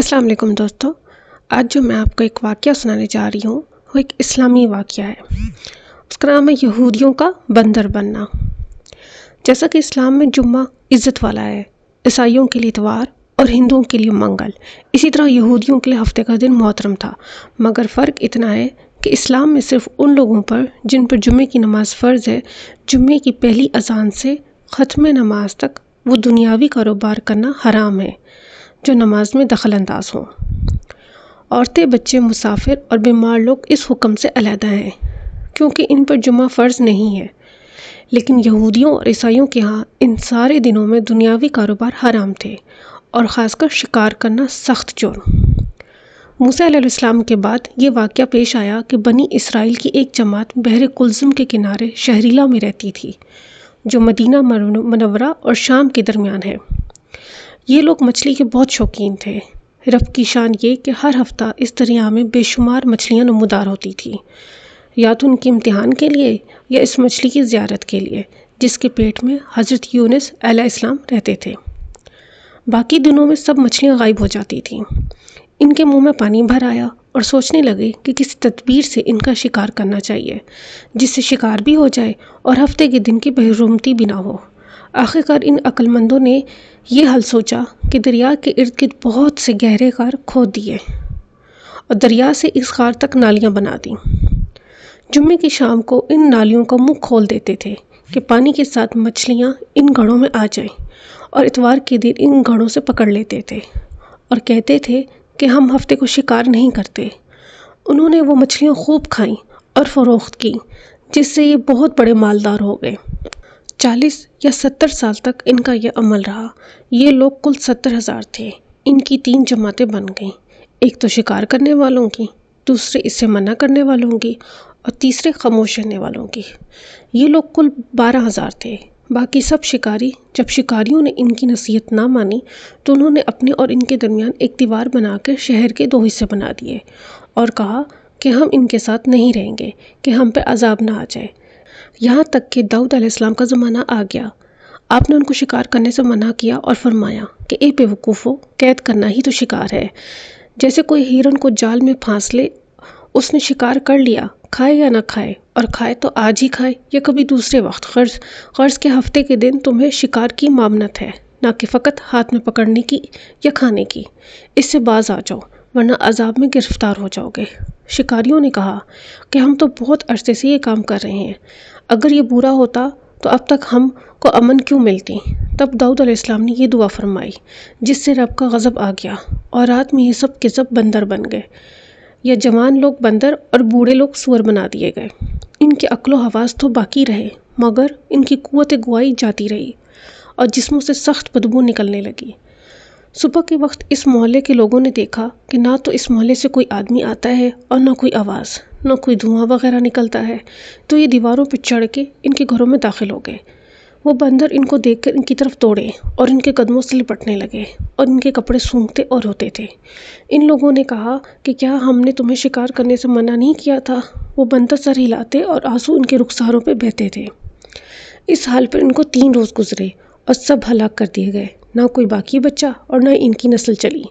السلام علیکم دوستو، آج جو میں آپ کو ایک واقعہ سنانے جا رہی ہوں وہ ایک اسلامی واقعہ ہے۔ اس کا نام ہے یہودیوں کا بندر بننا۔ جیسا کہ اسلام میں جمعہ عزت والا ہے، عیسائیوں کے لیے اتوار اور ہندوؤں کے لیے منگل، اسی طرح یہودیوں کے لیے ہفتے کا دن محترم تھا، مگر فرق اتنا ہے کہ اسلام میں صرف ان لوگوں پر جن پر جمعے کی نماز فرض ہے، جمعے کی پہلی اذان سے ختم نماز تک وہ دنیاوی کاروبار کرنا حرام ہے جو نماز میں دخل انداز ہوں۔ عورتیں، بچے، مسافر اور بیمار لوگ اس حکم سے علیحدہ ہیں کیونکہ ان پر جمعہ فرض نہیں ہے، لیکن یہودیوں اور عیسائیوں کے ہاں ان سارے دنوں میں دنیاوی کاروبار حرام تھے، اور خاص کر شکار کرنا سخت جرم۔ موسیٰ علیہ السلام کے بعد یہ واقعہ پیش آیا کہ بنی اسرائیل کی ایک جماعت بحر کلزم کے کنارے شہریلا میں رہتی تھی، جو مدینہ منورہ اور شام کے درمیان ہے۔ یہ لوگ مچھلی کے بہت شوقین تھے۔ رب کی شان یہ کہ ہر ہفتہ اس دریا میں بے شمار مچھلیاں نمودار ہوتی تھیں، یا تو ان کے امتحان کے لیے یا اس مچھلی کی زیارت کے لیے جس کے پیٹ میں حضرت یونس علیہ السلام رہتے تھے۔ باقی دنوں میں سب مچھلیاں غائب ہو جاتی تھیں۔ ان کے منہ میں پانی بھر آیا اور سوچنے لگے کہ کسی تدبیر سے ان کا شکار کرنا چاہیے جس سے شکار بھی ہو جائے اور ہفتے کے دن کی محرومتی بھی نہ ہو۔ آخرکار ان عقل مندوں نے یہ حل سوچا کہ دریا کے ارد گرد بہت سے گہرے غار کھود دیے اور دریا سے اس غار تک نالیاں بنا دیں۔ جمعے کی شام کو ان نالیوں کا منہ کھول دیتے تھے کہ پانی کے ساتھ مچھلیاں ان گڑھوں میں آ جائیں، اور اتوار کے دن ان گڑھوں سے پکڑ لیتے تھے اور کہتے تھے کہ ہم ہفتے کو شکار نہیں کرتے۔ انہوں نے وہ مچھلیاں خوب کھائیں اور فروخت کی، جس سے یہ بہت بڑے مالدار ہو گئے۔ 40 یا 70 سال تک ان کا یہ عمل رہا۔ یہ لوگ کل 70,000 تھے۔ ان کی 3 جماعتیں بن گئیں، ایک تو شکار کرنے والوں کی، دوسرے اس سے منع کرنے والوں کی، اور تیسرے خاموش رہنے والوں کی۔ یہ لوگ کل 12,000 تھے۔ باقی سب شکاری۔ جب شکاریوں نے ان کی نصیحت نہ مانی تو انہوں نے اپنے اور ان کے درمیان ایک دیوار بنا کر شہر کے 2 حصے بنا دیے اور کہا کہ ہم ان کے ساتھ نہیں رہیں گے کہ ہم پہ عذاب نہ آ جائے۔ یہاں تک کہ داؤد علیہ السلام کا زمانہ آ گیا۔ آپ نے ان کو شکار کرنے سے منع کیا اور فرمایا کہ اے بے وقوفو، قید کرنا ہی تو شکار ہے۔ جیسے کوئی ہرن کو جال میں پھانس لے، اس نے شکار کر لیا، کھائے یا نہ کھائے، اور کھائے تو آج ہی کھائے یا کبھی دوسرے وقت۔ غرض کے ہفتے کے دن تمہیں شکار کی ممانعت ہے، نہ کہ فقط ہاتھ میں پکڑنے کی یا کھانے کی۔ اس سے باز آ جاؤ ورنہ عذاب میں گرفتار ہو جاؤ گے۔ شکاریوں نے کہا کہ ہم تو بہت عرصے سے یہ کام کر رہے ہیں، اگر یہ برا ہوتا تو اب تک ہم کو امن کیوں ملتی؟ تب داؤد علیہ السلام نے یہ دعا فرمائی جس سے رب کا غضب آ گیا، اور رات میں یہ سب کے سب بندر بن گئے، یا جوان لوگ بندر اور بوڑھے لوگ سور بنا دیے گئے۔ ان کے عقل و حواس تو باقی رہے، مگر ان کی قوت گواہی جاتی رہی اور جسموں سے سخت بدبو نکلنے لگی۔ صبح کے وقت اس محلے کے لوگوں نے دیکھا کہ نہ تو اس محلے سے کوئی آدمی آتا ہے اور نہ کوئی آواز، نہ کوئی دھواں وغیرہ نکلتا ہے، تو یہ دیواروں پہ چڑھ کے ان کے گھروں میں داخل ہو گئے۔ وہ بندر ان کو دیکھ کر ان کی طرف دوڑے اور ان کے قدموں سے لپٹنے لگے اور ان کے کپڑے سونگھتے اور روتے تھے۔ ان لوگوں نے کہا کہ کیا ہم نے تمہیں شکار کرنے سے منع نہیں کیا تھا؟ وہ بندر سر ہلاتے اور آنسو ان کے رخساروں پہ بہتے تھے۔ اس حال پر ان کو 3 روز گزرے اور سب ہلاک کر دیے گئے، نہ کوئی باقی بچا اور نہ ان کی نسل چلی۔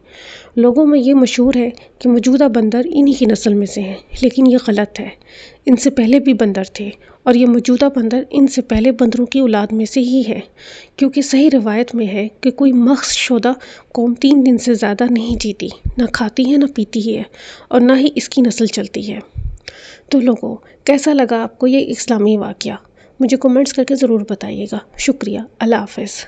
لوگوں میں یہ مشہور ہے کہ موجودہ بندر انہی کی نسل میں سے ہیں، لیکن یہ غلط ہے۔ ان سے پہلے بھی بندر تھے، اور یہ موجودہ بندر ان سے پہلے بندروں کی اولاد میں سے ہی ہے، کیونکہ صحیح روایت میں ہے کہ کوئی مخص شدہ قوم 3 دن سے زیادہ نہیں جیتی، نہ کھاتی ہے نہ پیتی ہے، اور نہ ہی اس کی نسل چلتی ہے۔ تو لوگوں، کیسا لگا آپ کو یہ اسلامی واقعہ؟ مجھے کمنٹس کر کے ضرور بتائیے گا۔ شکریہ۔ اللہ حافظ۔